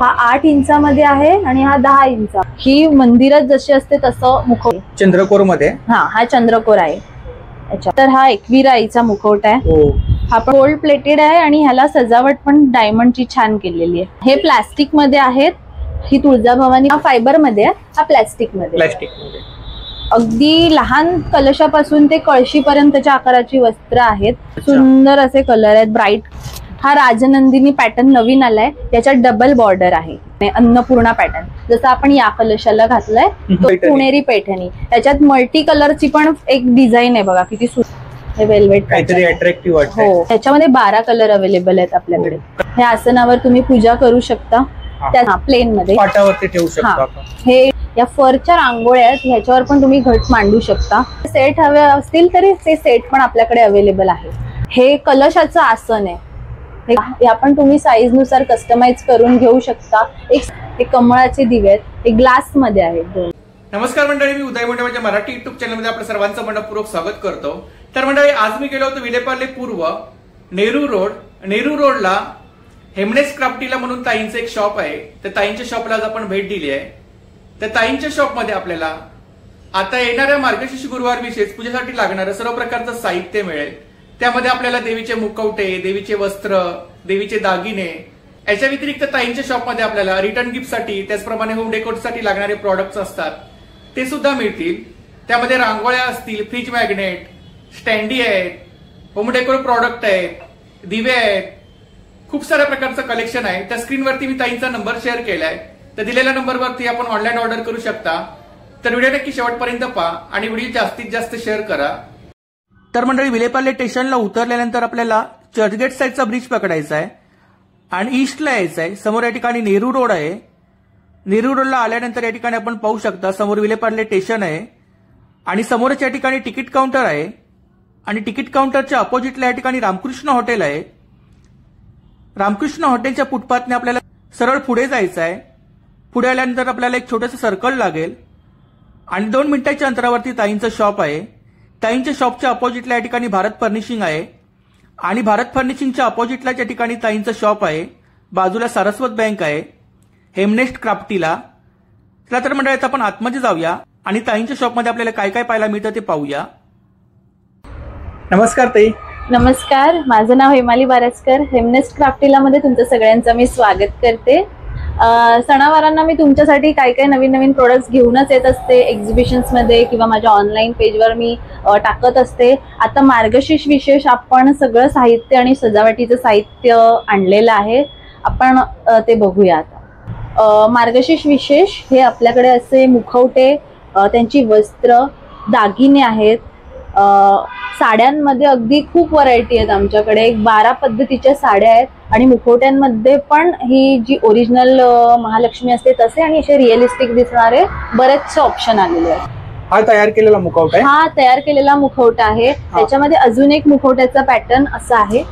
हा 8 इंचामध्ये आहे आणि हा 10 इंचा। ही मंदिरात जशी असते तसं मुखवटा चंद्रकोर मध्ये। हा चंद्रकोर आहे। अच्छा, तर हा एकविराईचा मुखवटा आहे। हा पण गोल्ड प्लेटेड आहे आणि ह्याला सजावट पण डायमंडची छान केलेली आहे। हे प्लास्टिक मध्ये आहेत। ही तुळजाभवानी फायबर मध्ये आहे, हा प्लास्टिक मध्ये। अगदी लहान कलशापासून ते कळशीपर्यंतच्या आकाराची वस्त्र आहेत। सुंदर असे कलर आहेत, ब्राईट। हा राजनंदिनी पॅटर्न नवीन आलाय, त्याच्यात डबल बॉर्डर आहे। अन्नपूर्णा पॅटर्न जसं आपण या कलशाला घातलाय तो पुणेरी पैठणी, त्याच्यात मल्टी कलरची पण एक डिझाईन आहे बघा, किती सुंदर। हे वेल्वेट काहीतरी अट्रॅक्टिव्ह वाटतंय। हो, त्याच्यामध्ये 12 कलर अवेलेबल आहेत आपल्याकडे। हे आसनावर तुम्ही पूजा करू शकता, त्या प्लेन मध्ये पाटावरती ठेवू शकता आपण। हे या फरच्या रांगोळ्या आहेत, ह्याच्यावर पण तुम्ही घट मांडू शकता। सेट हवे असतील तरी ते सेट पण आपल्याकडे अवेलेबल आहे। हे कलशाचं आसन आहे, हे आपण तुम्ही साईज नुसार कस्टमाइज करून घेऊ शकता। एक कमळाचे दिवे आहेत, हे ग्लास मध्ये आहेत। नमस्कार मंडळी, मी उदय मोठे माझ्या मराठी युट्यूब चॅनल मध्ये आपलं सर्वांचं मनपूर्वक स्वागत करतो। तर मंडळी, आज मी गेलो होतो विलेपार्ले पूर्व नेहरू रोडला हेमनेस क्राफ्टीला म्हणून ताईंचं एक शॉप आहे। त्या ताईंच्या शॉपला आज आपण भेट दिली आहे। त्या ताईंच्या शॉप मध्ये आपल्याला आता येणाऱ्या मार्गशीर्ष गुरुवार विशेष पूजेसाठी लागणारं सर्व प्रकारचं साहित्य मिळेल। त्यामध्ये आपल्याला देवीचे मुखवटे, देवीचे वस्त्र, देवीचे दागिने, याच्या व्यतिरिक्त ताईंच्या शॉपमध्ये आपल्याला रिटर्न गिफ्टसाठी, त्याचप्रमाणे होम डेकोरसाठी लागणारे प्रॉडक्ट्स असतात ते सुद्धा मिळतील। त्यामध्ये रांगोळ्या असतील, फ्रीज मॅग्नेट, स्टँडी आहेत, होम डेकोर प्रॉडक्ट आहेत, दिवे आहेत, खूप साऱ्या प्रकारचं कलेक्शन आहे। त्या स्क्रीनवरती मी ताईंचा नंबर शेअर केलाय, तर दिलेल्या नंबरवरती आपण ऑनलाईन ऑर्डर करू शकता। तर व्हिडिओ नक्की शेवटपर्यंत पहा आणि व्हिडिओ जास्तीत जास्त शेअर करा। तर मंडळी, विलेपार्ले स्टेशनला उतरल्यानंतर आपल्याला चर्चगेट साईडचा ब्रिज पकडायचा आहे आणि ईस्टला यायचं आहे। समोर या ठिकाणी नेहरू रोड आहे। नेहरू रोडला आल्यानंतर या ठिकाणी आपण पाहू शकता समोर विलेपार्ले स्टेशन आहे आणि समोरच या ठिकाणी तिकीट काउंटर आहे आणि तिकीट काउंटरच्या अपोजिटला या ठिकाणी रामकृष्ण हॉटेल आहे। रामकृष्ण हॉटेलच्या फुटपाथने आपल्याला सरळ पुढे जायचं आहे। पुढे आल्यानंतर आपल्याला एक छोटंसं सर्कल लागेल आणि 2 मिनिटाच्या अंतरावरती ताईंचं शॉप आहे। ताईंच्या शॉपच्या अपोजिटला या ठिकाणी भारत फर्निशिंग आहे आणि भारत फर्निशिंगच्या अपोजिटला या ठिकाणी ताईंचं शॉप आहे। बाजूला सारस्वत बँक आहे, हेमनेस्ट क्राफ्टीला। चला तर मंडळी, आपण आतमध्ये जाऊया आणि ताईंच्या शॉपमध्ये आपल्याला काय काय पाहायला मिळतं ते पाहूया। नमस्कार ताई। नमस्कार, माझं नाव हेमाली बारसकर। हेमनेस्ट क्राफ्टीला मध्ये तुमचं सगळ्यांचं मी स्वागत करते। सणावारांना मी तुमच्यासाठी काय काय नवीन नवीन प्रोडक्ट्स घेऊनच येत असते, एक्झिबिशन्स मध्ये किंवा माझ्या ऑनलाईन पेजवर मी टाकत असते। आता मार्गशीर्ष विशेष आपण सगळं साहित्य आणि सजावटीचं साहित्य आणलेलं आहे, आपण ते बघूया आता। मार्गशीर्ष विशेष हे आपल्याकडे असे मुखवटे, त्यांची वस्त्र, दागिने आहेत। साड्यांमध्ये अगदी खूप व्हरायटी आहेत आमच्याकडे। 12 पद्धतीच्या साड्या आहेत आणि मुखवट्यांमध्ये पण ही जी ओरिजिनल महालक्ष्मी असते तसे आणि असे रिअलिस्टिक दिसणारे बरेचसे ऑप्शन आलेले आहेत। हा तयार केलेला मुखवटा आहे। हा तयार केलेला मुखवटा आहे। त्याच्यामध्ये अजून एक मुखवट्याचा पॅटर्न असा आहे,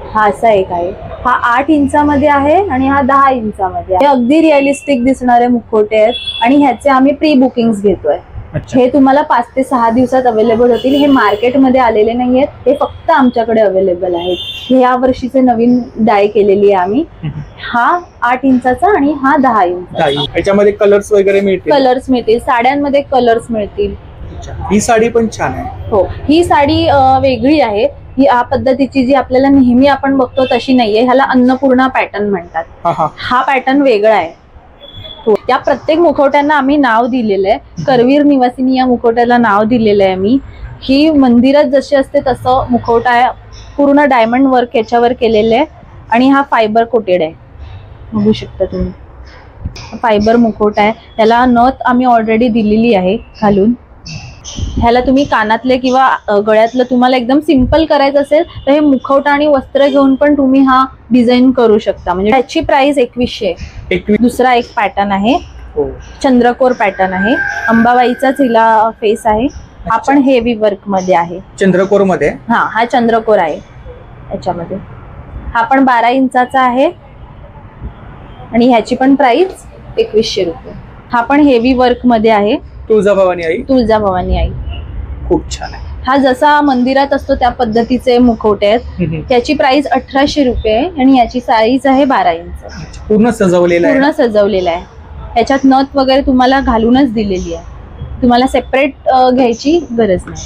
हा असा एक आहे। हा 8 इंचामध्ये आहे आणि हा 10 इंचामध्ये आहे। हे अगदी रिअलिस्टिक दिसणारे मुखवटे आहेत आणि ह्याचे आम्ही प्री बुकिंग्स घेतोय। हे तुम्हाला 5 ते 6 दिवसात अवेलेबल होतील। हे मार्केटमध्ये आलेले नाहीयेत, हे फक्त आमच्याकडे अवेलेबल आहेत। हे या वर्षीचे नवीन डाय केलेली आहे आम्ही। हा 8 इंचाचा आणि हा 10 इंचाचा। याच्यामध्ये कलर्स वगैरे मिळतील? कलर्स मिळतील, साड्यांमध्ये कलर्स मिळतील। ही साडी पण छान आहे। हो, ही साडी वेगळी आहे। ही या पद्धतीची जी आपल्याला नेहमी आपण बघतो तशी नाहीये, ह्याला अन्नपूर्णा पॅटर्न म्हणतात। हा पॅटर्न वेगळा आहे। या प्रत्येक मुखवट्यांना आम्ही नाव दिलेलं आहे। करवीर निवासिनी या मुखवट्याला नाव दिलेलं आहे मी। ही मंदिरात जशी असते तसं मुखवटा आहे, पूर्ण डायमंड वर्क याच्यावर केलेलं आहे आणि हा फायबर कोटेड आहे, बघू शकता तुम्ही। फायबर मुखवटा आहे, त्याला नथ आम्ही ऑलरेडी दिलेली आहे घालून। ह्याला तुम्ही कानातले किंवा गळ्यातलं तुम्हाला एकदम सिंपल करायचं असेल तर हे मुखवटा आणि वस्त्र घेऊन पण तुम्ही हा डिझाईन करू शकता। म्हणजे त्याची प्राइस 2100। दुसरा एक पॅटर्न आहे, चंद्रकोर पॅटर्न आहे, अंबाबाईचाच हिला फेस आहे। हा पण हेवी वर्क मध्ये आहे, चंद्रकोर मध्ये। हा चंद्रकोर आहे याच्यामध्ये। हा पण 12 इंचाचा आहे आणि ह्याची पण प्राइस 2100 रुपये। हा पण हेवी वर्क मध्ये आहे, तुळजाभवानी आई। खूप छान आहे। हा जसा मंदिरात असतो त्या पद्धतीचे मुखवटे आहेत. त्याची प्राइस 1800 रुपये आहे आणि याची साईज आहे 12 इंच. पूर्ण सजवलेला आहे. याच्यात नथ वगैरे तुम्हाला घालूनच दिलेली आहे, तुम्हाला सेपरेट घ्यायची गरज नाही.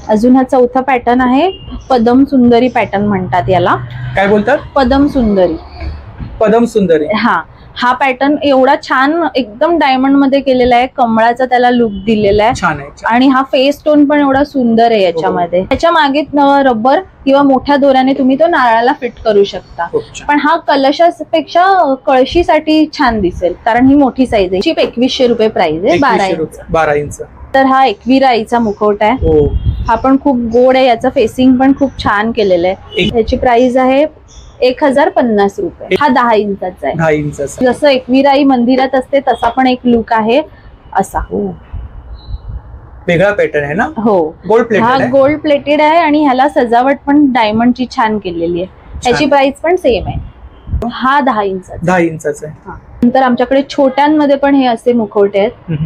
अजून हा चौथा पॅटर्न आहे, पदम सुंदरी पॅटर्न म्हणतात याला. काय बोलतात? पदम सुंदरी. पदम सुंदरी. हा पॅटर्न एवढा छान एकदम डायमंड मध्ये केलेला आहे, कमळाचा त्याला लुक दिलेला आहे. छान आहे. आणि हा फेस टोन पण एवढा सुंदर आहे याच्यामध्ये. त्याच्या मागे रबर किंवा मोठ्या दोऱ्याने तुम्ही तो नारळाला फिट करू शकता. पण हा कलशापेक्षा कळशीसाठी छान दिसेल, कारण ही मोठी साईज आहे. 2100 रुपये प्राइस आहे. 12 इंच. तर हा एकविरा आईचा मुखवटा आहे. हा पण खूप गोड आहे, याचं फेसिंग पण खूप छान केलेलं आहे. याची प्राइस आहे 1050 रुपये. हा 10 इंचाचा आहे. 10 इंचाचा. जसं एकविरा आई मंदिरात असते तसा पण एक लुक आहे असा. वेगळा पॅटर्न आहे ना? हो, गोल्ड प्लेटेड आहे. गोल्ड प्लेटेड आहे आणि ह्याला सजावट पण डायमंडची छान केलेली आहे. याची प्राइस पण सेम आहे. हा 10 इंचाचा आहे. नंतर आमच्याकडे छोट्यांमध्ये पण हे असे मुखवटे आहेत.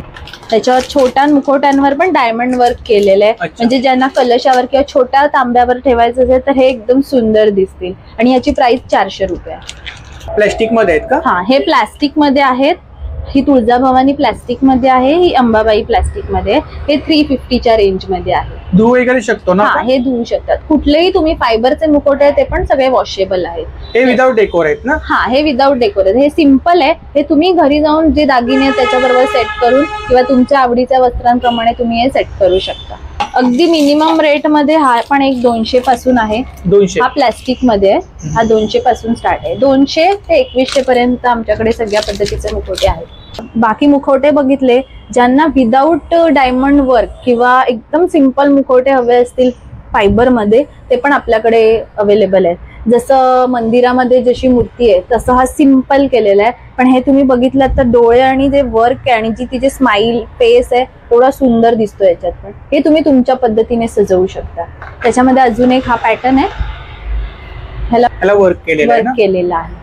त्याच्यावर छोट्या मुखवट्यांवर पण डायमंड वर्क केलेलं आहे, म्हणजे ज्यांना कलशावर किंवा छोट्या तांब्यावर ठेवायचं असेल तर हे एकदम सुंदर दिसतील. आणि याची प्राइस 400 रुपये. प्लास्टिक मध्ये आहेत का? हा, हे प्लास्टिक मध्ये आहेत. ही तुळजाभवानी प्लास्टिक मध्ये आहे, ही अंबाबाई प्लास्टिक मध्ये. हे 350च्या रेंज मध्ये आहे. धुवू वगैरे शकतो ना? हे धुवू शकतात. कुठलेही तुम्ही फायबरचे मुखवटे आहेत ते पण सगळे वॉशेबल आहेत. हे विदाउट डेकोर आहेत ना? हा, हे विदाउट डेकोर आहेत. हे सिम्पल आहे. हे तुम्ही घरी जाऊन जे दागिने त्याच्याबरोबर सेट करून किंवा तुमच्या आवडीच्या वस्त्रांप्रमाणे तुम्ही हे सेट करू शकता. अगदी मिनिमम रेट मध्ये हा पण एक 200 पासून आहे. 200. हा प्लास्टिक मध्ये आहे. हा 200 पासून स्टार्ट आहे. 200 ते 2100 पर्यंत आमच्याकडे सगळ्या पद्धतीचे मुखवटे आहेत. बाकी मुखवटे बघितले, ज्यांना विदाउट डायमंड वर्क किंवा एकदम सिंपल मुखवटे हवे असतील फायबर मध्ये, ते पण आपल्याकडे अवेलेबल आहेत. जसं मंदिरामध्ये जशी मूर्ती आहे तसं हा सिंपल केलेला आहे. पण हे तुम्ही बघितलं तर डोळे आणि जे वर्क आहे आणि जी तिचे स्माइल फेस आहे थोडा सुंदर दिसतो याच्यात. पण हे तुम्ही तुमच्या पद्धतीने सजवू शकता. त्याच्यामध्ये अजून एक हा पॅटर्न आहे, ह्याला वर्क केलेला आहे.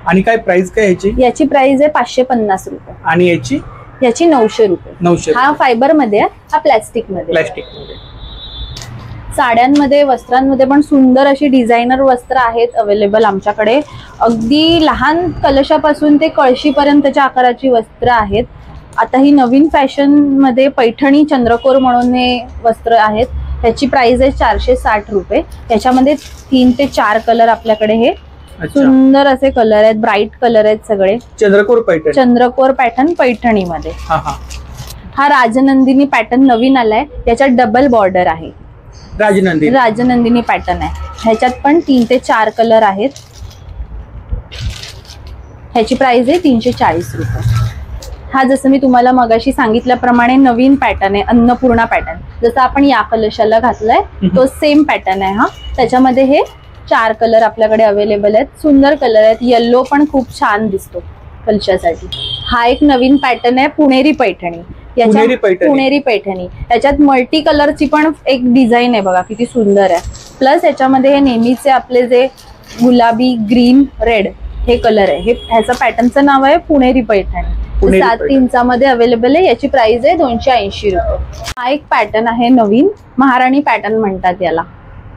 आणि काय प्राइस काय याची? याची प्राइस आहे 550 रुपये. आणि याची 900 रुपये. 900. हा फायबर मध्ये आहे, हा प्लास्टिक मध्ये. साड्यांमध्ये वस्त्रांमध्ये पण सुंदर अशी डिझायनर वस्त्र आहेत अवेलेबल आमच्याकडे. अगदी लहान कलशापासून ते कळशीपर्यंतच्या आकाराची वस्त्र आहेत. आता ही नवीन फॅशन मध्ये पैठणी चंद्रकोर म्हणून हे वस्त्र आहेत. त्याची प्राइस आहे 460 रुपये. त्याच्यामध्ये 3 ते 4 कलर आपल्याकडे हे सुंदर असे कलर आहेत, ब्राईट कलर आहेत सगळे. चंद्रकोर पॅटर्न पैठणीमध्ये. हा राजनंदिनी पॅटर्न नवीन आलाय, त्याच्यात डबल बॉर्डर आहे. राजनंदिनी पॅटर्न आहे. ह्याच्यात पण 3 ते 4 कलर आहेत. ह्याची प्राइस आहे 340 रुपये. हा जसं मी तुम्हाला मगाशी सांगितल्याप्रमाणे नवीन पॅटर्न आहे, अन्नपूर्णा पॅटर्न. जसं आपण या कलशाला घातलाय तो सेम पॅटर्न आहे हा. त्याच्यामध्ये हे 4 कलर आपल्याकडे अवेलेबल आहेत. सुंदर कलर आहेत. येल्लो पण खूप छान दिसतो कलशासाठी. हा एक नवीन पॅटर्न आहे, पुणेरी पैठणी. पुणेरी पैठणी याच्यात मल्टी कलरची पण एक डिझाईन आहे बघा, किती सुंदर आहे. प्लस याच्यामध्ये हे नेहमीचे आपले जे गुलाबी, ग्रीन, रेड हे कलर आहे. ह्याचं पॅटर्नचं नाव आहे पुणेरी पैठणी. 7 इंचामध्ये अवेलेबल आहे. याची प्राइस आहे 280 रुपये. हा एक पॅटर्न आहे नवीन, महाराणी पॅटर्न म्हणतात याला.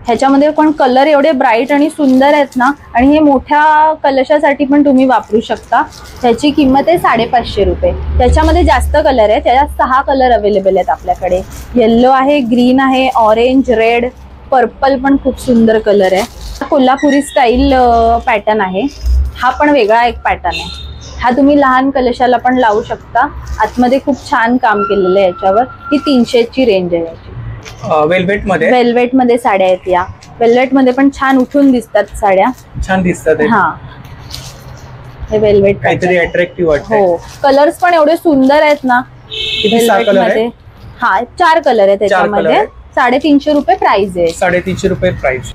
ह्याच्यामध्ये पण कलर एवढे ब्राईट आणि सुंदर आहेत ना, आणि हे मोठ्या कलशासाठी पण तुम्ही वापरू शकता. त्याची किंमत आहे 550 रुपये. त्याच्यामध्ये जास्त कलर आहे, त्याच्यात 6 कलर अवेलेबल आहेत आपल्याकडे. येल्लो आहे, ग्रीन आहे, ऑरेंज, रेड, पर्पल पण खूप सुंदर कलर आहे. कोल्हापुरी स्टाईल पॅटर्न आहे. हा पण वेगळा एक पॅटर्न आहे. हा तुम्ही लहान कलशाला पण लावू शकता. आतमध्ये खूप छान काम केलेलं आहे याच्यावर. ही 300ची रेंज आहे याची. वेल्वेट मध्ये साड्या आहेत. या वेल्वेट मध्ये पण छान उठून दिसतात साड्या, छान दिसतात. हा, हे वेल्वेट काहीतरी अट्रॅक्टिव्ह वाटतं. हो, कलर्स पण एवढे सुंदर आहेत ना वेल्वेट मध्ये. हा 4 कलर आहे त्याच्यामध्ये. 350 रुपये प्राइस आहे. 350 रुपये प्राइस.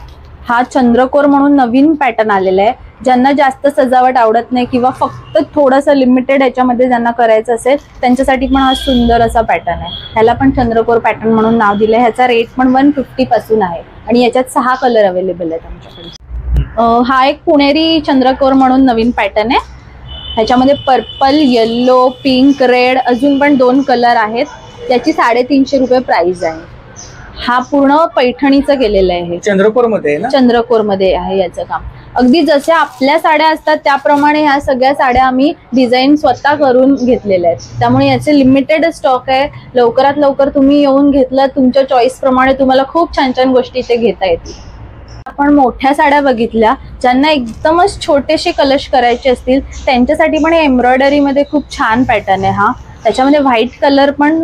हा चंद्रकोर म्हणून नवीन पॅटर्न आलेला आहे. ज्यांना जास्त सजावट आवडत नाही किंवा फक्त थोडंसं लिमिटेड याच्यामध्ये ज्यांना करायचं असेल त्यांच्यासाठी पण हा सुंदर असा पॅटर्न आहे. ह्याला पण चंद्रकोर पॅटर्न म्हणून नाव दिलंय. ह्याचा रेट पण 150 पासून आहे आणि याच्यात 6 कलर अवेलेबल आहेत आमच्याकडे. हा एक पुणेरी चंद्रकोर म्हणून नवीन पॅटर्न आहे. ह्याच्यामध्ये पर्पल, येल्लो, पिंक, रेड अजून पण 2 कलर आहेत. त्याची 350 रुपये प्राइस आहे. हा पूर्ण पैठणीचं केलेलं आहे, चंद्रकोरमध्ये आहे ना? चंद्रकोरमध्ये आहे याचं काम. अगदी जसे आपल्या साड्या असतात त्याप्रमाणे ह्या सगळ्या साड्या आम्ही डिझाईन स्वतः करून घेतलेल्या आहेत. त्यामुळे याचे लिमिटेड स्टॉक आहे. लवकरात लवकर तुम्ही येऊन घेतलं, तुमच्या चॉईस प्रमाणे तुम्हाला खूप छान छान गोष्टी इथे घेता येतील. आपण मोठ्या साड्या बघितल्या, ज्यांना एकदमच छोटेसे कलश करायचे असतील त्यांच्यासाठी पण एम्ब्रॉयडरी मध्ये खूप छान पॅटर्न आहे हा. त्याच्यामध्ये व्हाईट कलर पण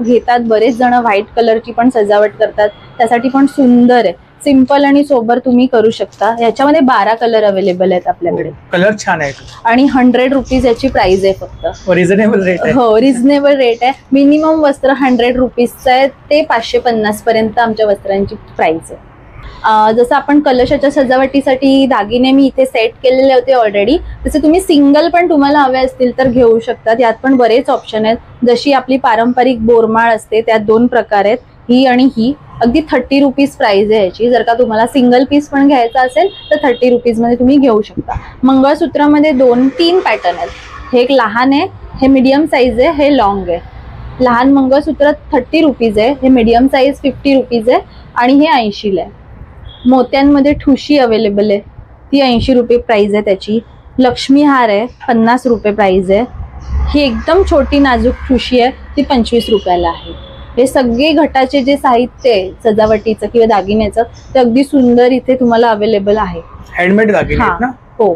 घेतात, बरेच जण व्हाईट कलरची पण सजावट करतात, त्यासाठी पण सुंदर आहे. सिंपल आणि सोबर तुम्ही करू शकता. याच्यामध्ये 12 कलर अवेलेबल आहेत आपल्याकडे. कलर छान आहे आणि 100 रुपीज याची प्राइस आहे फक्त. रिझनेबल रेट आहे. हो, रिझनेबल रेट आहे. मिनिमम वस्त्र 100 रुपीजचं आहे ते 550 पर्यंत आमच्या वस्त्रांची प्राइस आहे. जसं आपण कलशाच्या सजावटीसाठी दागिने मी इथे सेट केलेले होते ऑलरेडी, तसे तुम्ही सिंगल पण तुम्हाला हवे असतील तर घेऊ शकतात. यात पण बरेच ऑप्शन आहेत. जशी आपली पारंपरिक बोरमाळ असते त्यात 2 प्रकार आहेत, ही आणि ही. अगदी 30 रुपीज प्राइस आहे याची. जर का तुम्हाला सिंगल पीस पण घ्यायचा असेल तर 30 रुपीज मध्ये तुम्ही घेऊ शकता. मंगळसूत्रामध्ये 2-3 पॅटर्न आहेत. हे एक लहान आहे, हे मीडियम साईज आहे, हे लॉंग आहे. लहान मंगळसूत्र 30 रुपीज आहे, हे मीडियम साईज 50 रुपीज आहे आणि हे 80 आहे. मोत्यांमध्ये ठुशी अवेलेबल आहे, ती 80 रुपये प्राइस आहे त्याची. लक्ष्मी हार आहे, 50 रुपये प्राइस आहे. ही एकदम छोटी नाजूक ठुशी आहे, ती 25 रुपयाला आहे. हे सगळे घटाचे जे साहित्य आहे सजावटीचं किंवा दागिन्याचं ते अगदी सुंदर इथे तुम्हाला अवेलेबल आहे. हँडमेड दागिने आहेत ना? हो.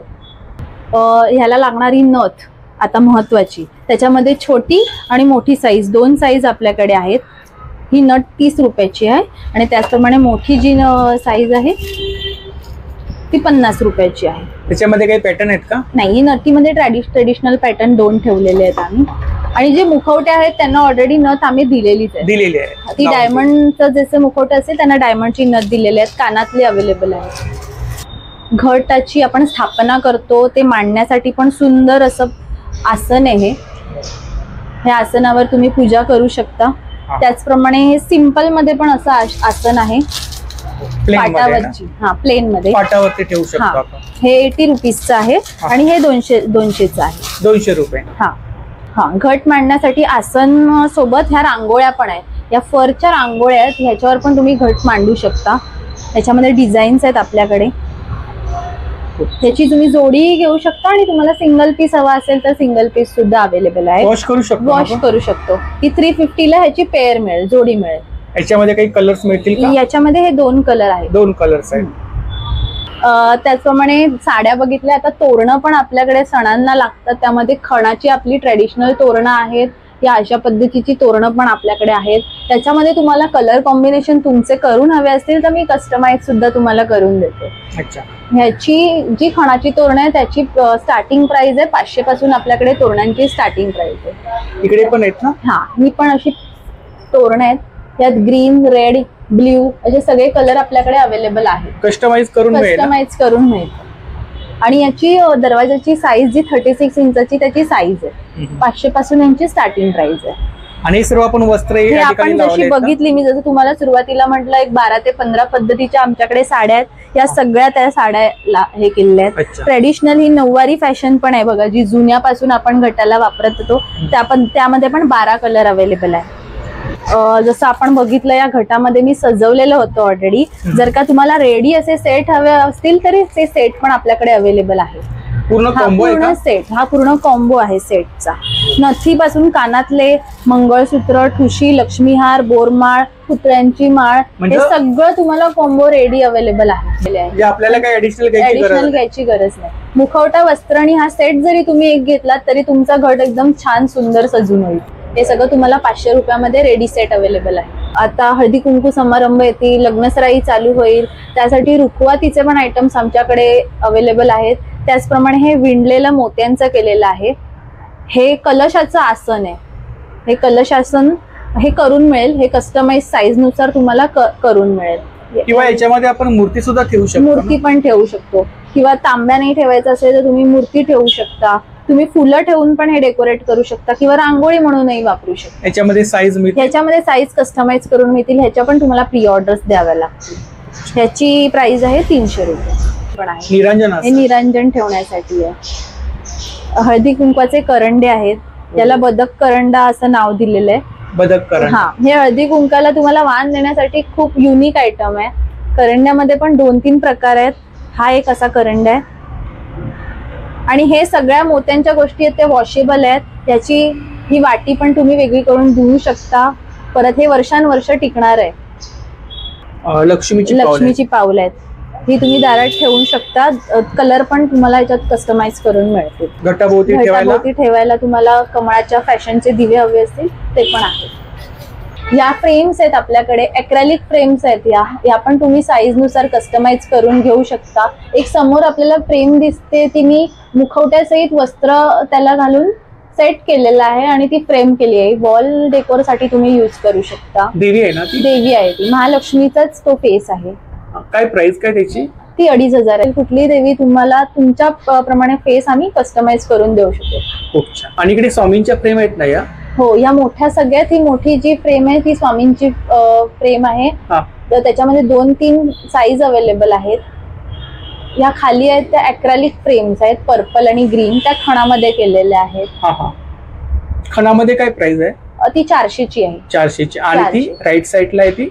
ह्याला लागणारी नथ आता महत्वाची, त्याच्यामध्ये छोटी आणि मोठी साईज 2 साईज आपल्याकडे आहेत. ही नट 30 रुपयाची आहे आणि त्याचप्रमाणे मोठी जी साईज आहे ती 50 रुपयाची आहे. त्याच्यामध्ये काही पॅटर्न आहेत का? नाही, नटीमध्ये ट्रेडिशनल पॅटर्न 2 ठेवलेले आहेत आम्ही. आणि जे मुखवटे आहेत त्यांना ऑलरेडी नथ आम्ही दिलेली आहे. ती डायमंडचं जसे मुखवटे असेल त्यांना डायमंडची नथ दिलेली आहेत. कानातले अवेलेबल आहेत. घटाची आपण स्थापना करतो ते मांडण्यासाठी पण सुंदर असं आसन आहे. हे आसनावर तुम्ही पूजा करू शकता. त्याचप्रमाणे हे सिंपल मध्ये पण असं आसन आहे, पाटावरची. प्लेन मध्ये पाटावरती ठेवू शकतो आपण. हे 80 रुपीजचं आहे आणि हे 200चं आहे. 200 रुपये. घट मांडण्यासाठी आसन सोबत ह्या रांगोळ्या पण आहेत. या फरच्या रांगोळ्या आहेत, ह्याच्यावर पण तुम्ही घट मांडू शकता. याच्यामध्ये डिझाईन्स आहेत आपल्याकडे. ह्याची तुम्ही जोडी घेऊ शकता आणि तुम्हाला सिंगल पीस हवा असेल तर सिंगल पीस सुद्धा अवेलेबल आहे. वॉश करू शकतो. ही 350 ला ह्याची पेअर मिळेल, जोडी मिळेल. याच्यामध्ये काही कलर्स मिळतील का? याच्यामध्ये हे 2 कलर आहेत. 2 कलर्स आहेत. त्याचप्रमाणे साड्या बघितल्या. आता तोरणं पण आपल्याकडे सणांना लागतात, त्यामध्ये खणाची आपली ट्रेडिशनल तोरणं आहेत. या अशा पद्धतीची तोरणं पण आपल्याकडे आहेत. त्याच्यामध्ये तुम्हाला कलर कॉम्बिनेशन तुमचे करून हवे असतील तर मी कस्टमाइज सुद्धा तुम्हाला करून देते. अच्छा. ह्याची जी खणाची तोरणं आहे त्याची स्टार्टिंग प्राइस आहे 500 पासून आपल्याकडे तोरणांची स्टार्टिंग प्राइस आहे. इकडे पण आहेत ना? ही पण अशी तोरणं आहेत. यात ग्रीन, रेड, ब्ल्यू असे सगळे कलर आपल्याकडे अवेलेबल आहेत. कस्टमाइज करून मिळेल. आणि याची दरवाजाची साईज जी 36 इंचाची त्याची साईज आहे. 500 पासून यांची स्टार्टिंग प्राइस आहे. आणि सर्व आपण वस्त्र आपण जशी बघितली, मी जसं तुम्हाला सुरुवातीला म्हटलं, एक 12 ते 15 पद्धतीच्या आमच्याकडे साड्या आहेत. या सगळ्या त्या साड्या हे केलेल्या आहेत. ट्रेडिशनल ही नऊवारी फॅशन पण आहे बघा, जी जुन्यापासून आपण घटाला वापरत होतो. त्यामध्ये पण 12 कलर अवेलेबल आहे. जसं आपण बघितलं या घटामध्ये मी सजवलेलं होतं ऑलरेडी. जर का तुम्हाला रेडी असे सेट हवे असतील तरी ते सेट पण आपल्याकडे अवेलेबल आहे. पूर्ण सेट, हा पूर्ण कॉम्बो आहे सेटचा. नथीपासून कानातले, मंगळसूत्र, ठुशी, लक्ष्मीहार, बोरमाळ, पुतळ्यांची माळ, हे सगळं तुम्हाला कॉम्बो रेडी अवेलेबल आहे. आपल्याला काही ऍडिशनल घ्यायची गरज नाही. मुखवटा, वस्त्र आणि हा सेट जरी तुम्ही एक घेतलात तरी तुमचा घट एकदम छान सुंदर सजून होईल. हे सगळं तुम्हाला 500 रुपयामध्ये रेडी सेट अवेलेबल आहे. आता हळदी कुंकू समारंभ येतील, लग्नसराई चालू होईल, त्यासाठी रुखवातीचे पण आयटम्स आमच्याकडे अवेलेबल आहेत. त्याचप्रमाणे हे विणलेलं मोत्यांचं केलेलं आहे. हे कलशाचं आसन आहे. हे कलश आसन हे करून मिळेल. हे कस्टमाइज साईज नुसार तुम्हाला करून मिळेल. किंवा याच्यामध्ये आपण मूर्ती सुद्धा ठेवू शकतो. मूर्ती पण ठेवू शकतो. किंवा तांब्या नाही ठेवायचं असेल तर तुम्ही मूर्ती ठेवू शकता. तुम्ही फुलं ठेवून पण हे डेकोरेट करू शकता किंवा रांगोळी म्हणूनही वापरू शकता. याच्यामध्ये साईज कस्टमाइज करून मिळतील. ह्याच्या पण तुम्हाला प्री ऑर्डर्स द्याव्या लागतील. ह्याची प्राइस आहे 300 रुपये. पण आहे हे निरंजन ठेवण्यासाठी आहे. हळदी कुंकवाचे करंडे आहेत. याला बदक करंडा असं नाव दिलेलं आहे. बदक करंडा. हा, हे हळदी कुंकाला तुम्हाला वाण देण्यासाठी खूप युनिक आयटम आहे. करंड्यामध्ये पण 2-3 प्रकार आहेत. हा एक असा करंडा आहे आणि हे सगळ्या मोत्यांच्या गोष्टी आहेत, त्या वॉशेबल आहेत. त्याची ही वाटी पण तुम्ही वेगळी करून धुवू शकता. परत हे वर्षानुवर्ष टिकणार आहे. लक्ष्मीची पाऊल आहेत, ही तुम्ही दारात ठेवू शकता. कलर पण तुम्हाला याच्यात कस्टमाइज करून मिळतील. घटाभोवती ठेवायला तुम्हाला कमळाच्या फॅशनचे दिवे हवे असतील ते पण आहेत. या फ्रेम्स आहेत आपल्याकडे, ॲक्रेलिक फ्रेम्स आहेत. या पण तुम्ही साईज नुसार कस्टमाइज करून घेऊ शकता. एक समोर आपल्याला फ्रेम दिसते, ती मी मुखवट्यासहित वस्त्र त्याला घालून सेट केलेला आहे आणि ती फ्रेम केली आहे. वॉल डेकोर साठी तुम्ही यूज करू शकता. देवी आहे ना ती? देवी आहे ती, महालक्ष्मीचाच तो फेस आहे. काय प्राइस काय त्याची? ती 2,500 आहे. कुठली देवी तुम्हाला तुमच्या प्रमाणे फेस आम्ही कस्टमाइज करून देऊ शकतो. खूप छान. आणि इकडे स्वामींच्या फ्रेम आहेत ना या? हो, या मोठ्या सगळ्यात ही मोठी जी फ्रेम आहे ती स्वामींची फ्रेम आहे. तर त्याच्यामध्ये 2-3 साईज अवेलेबल आहेत. या खाली आहेत त्या ॲक्रेलिक फ्रेम्स आहेत, पर्पल आणि ग्रीन, त्या खणामध्ये केलेल्या आहेत. खणामध्ये काय प्राइस आहे? ती 400ची आहे. 400ची. आणि ती राईट साइडला आहे ती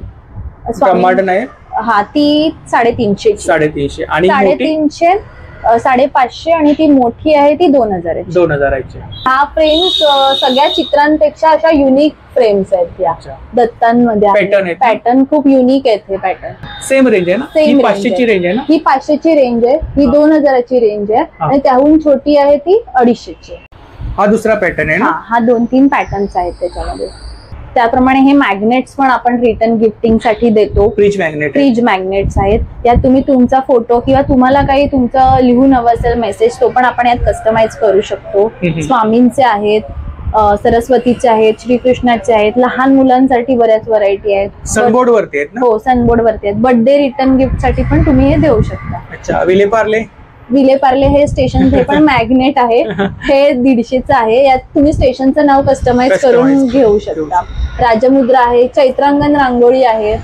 ब्रह्मांड आहे? हा, ती 350. 350. आणि 350, 550 आणि ती मोठी आहे ती 2000 आहे. 2000. हा फ्रेम्स सगळ्या चित्रांपेक्षा अशा युनिक फ्रेम्स आहेत. या दत्तांमध्ये पॅटर्न खूप युनिक आहेत. हे पॅटर्न सेम रेंज आहे ना? ही 500ची रेंज आहे ना? ही 500ची रेंज आहे. ही 2000ची रेंज आहे आणि त्याहून छोटी आहे ती 250ची. हा दुसरा पॅटर्न आहे ना? हा 2-3 पॅटर्न्स आहेत त्याच्यामध्ये. त्याप्रमाणे हे मॅग्नेट्स पण आपण रिटर्न गिफ्टिंग साठी देतो. फ्रीज मॅग्नेट्स आहेत. यात तुम्ही तुमचा फोटो किंवा तुम्हाला काही तुमचं लिहून हवं असेल मेसेज, तो पण आपण यात कस्टमाइज करू शकतो. स्वामींचे आहेत, सरस्वतीचे आहेत, श्रीकृष्णाचे आहेत. लहान मुलांसाठी बऱ्याच व्हरायटी आहेत. सनबोर्ड वरती आहेत ना? हो, सनबोर्ड वरती आहेत. बर्थडे रिटर्न गिफ्ट साठी पण तुम्ही हे देऊ शकता. अच्छा. विलेपार्ले हे स्टेशन, हे पण मॅग्नेट आहे. हे 150चं आहे. यात तुम्ही स्टेशनचं नाव कस्टमाइज करून घेऊ शकता. राजमुद्रा आहे, चैत्रांगण रांगोळी आहे,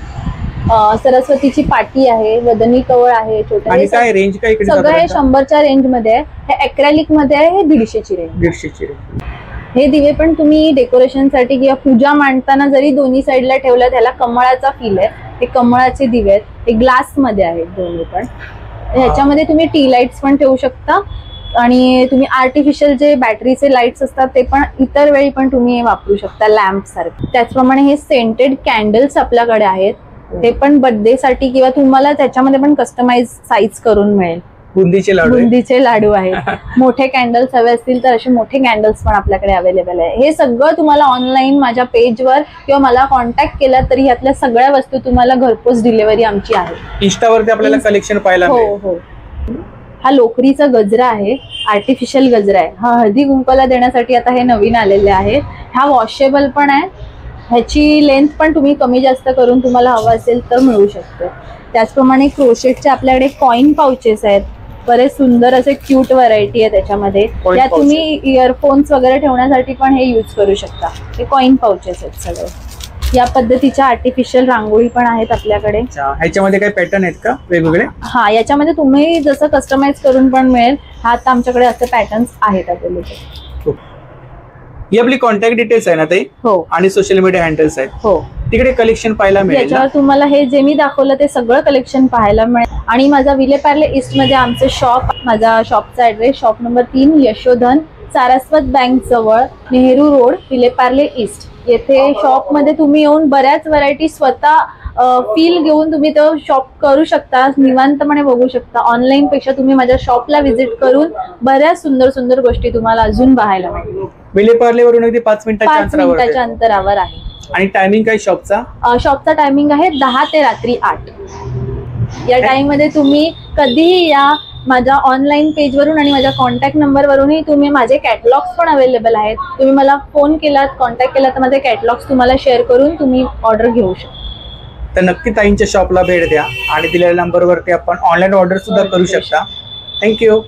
सरस्वतीची पाटी आहे, वदनी कवळ आहे. छोटे सगळं हे 100च्या रेंज मध्ये आहे. हे ॲक्रेलिक मध्ये आहे. हे 150ची रेंज. हे दिवे पण तुम्ही डेकोरेशन साठी किंवा पूजा मांडताना जरी दोन्ही साईडला ठेवलं, त्याला कमळाचा फील आहे. हे कमळाचे दिवे आहेत. हे ग्लास मध्ये आहेत दोन्ही पण. ह्याच्यामध्ये तुम्ही टी लाईट्स पण ठेवू शकता आणि तुम्ही आर्टिफिशियल जे बॅटरीचे लाईट्स असतात ते पण इतर वेळी पण तुम्ही वापरू शकता, लॅम्प सारखे. त्याचप्रमाणे हे सेंटेड कॅन्डल्स आपल्याकडे आहेत. ते पण बर्थडे साठी किंवा तुम्हाला त्याच्यामध्ये पण कस्टमाइज साईज करून मिळेल. बुंदीचे लाडू आहेत. मोठे कॅन्डल्स हवे असतील तर असे मोठे कॅन्डल्स पण आपल्याकडे अवेलेबल आहे. हे सगळं तुम्हाला ऑनलाईन माझ्या पेजवर किंवा मला कॉन्टॅक्ट केला तरी यातल्या सगळ्या वस्तू तुम्हाला घरपोच डिलिव्हरी आमची आहे. इंस्टावरती आपल्याला कलेक्शन पाहायला मिळेल. हो. हा लोकरीचा गजरा आहे, आर्टिफिशियल गजरा आहे. हा हळदी कुंकवाला देण्यासाठी आता हे नवीन आलेले आहे. हा वॉशेबल पण आहे. ह्याची लेंथ पण तुम्ही कमी जास्त करून तुम्हाला हवं असेल तर मिळू शकते. त्याचप्रमाणे क्रोशेटचे आपल्याकडे कॉइन पाउचेस आहेत. बरेच सुंदर असे क्यूट व्हरायटी आहे त्याच्यामध्ये. या तुम्ही इयरफोन्स वगैरे ठेवण्यासाठी पण हे यूज करू शकता. हे कॉइन पाउचेस आहेत सगळे. या पद्धतीच्या आर्टिफिशियल रांगोळी पण आहेत आपल्याकडे. ह्याच्यामध्ये काही पॅटर्न आहेत का वेगवेगळे? हा, याच्यामध्ये तुम्ही जसं कस्टमाइज करून पण मिळेल. हा आता आमच्याकडे असे पॅटर्न्स आहेत अवेलेबल. ही आपली कॉन्टॅक्ट डिटेल्स आहे ना ते? हो. आणि सोशल मीडिया हँडल्स आहेत? हो. तिकडे कलेक्शन पाहायला मिळेल. याच्यावर तुम्हाला हे जे मी दाखवलं ते सगळं कलेक्शन पाहायला मिळेल. आणि माझा विलेपार्ले ईस्ट मध्ये आमचे शॉप, माझा शॉपचा address shop number 3, Yashodhan, Saraswat bank जवळ, नेहरू रोड, विलेपार्ले ईस्ट. येथे शॉप मध्ये तुम्ही येऊन बऱ्याच व्हरायटी स्वतः फील घेऊन तुम्ही तो शॉप करू शकता, निवांतपणे बघू शकता. ऑनलाईन पेक्षा तुम्ही माझ्या शॉपला व्हिजिट करून बऱ्याच सुंदर सुंदर गोष्टी तुम्हाला अजून पाहायला मिळतील. विलेपार्ले वरून अगदी 5 मिनिटाच्या अंतरावर आहे. आणि टायमिंग काय शॉपचा? शॉपचा टायमिंग आहे 10 ते रात्री 8. या टाइम मध्ये तुम्ही कधीही या. माझ्या ऑनलाईन पेजवरून आणि माझ्या कॉन्टॅक्ट नंबरवरूनही तुम्ही माझे कॅटलॉग्स पण अवेलेबल आहेत. तुम्ही मला फोन केलात, कॉन्टॅक्ट केला तर माझे कॅटलॉग्स तुम्हाला शेअर करून तुम्ही ऑर्डर घेऊ शकता. तर नक्की ताईंच्या शॉपला भेट द्या आणि दिलेल्या नंबरवरती आपण ऑनलाईन ऑर्डर सुद्धा करू शकता. थँक्यू.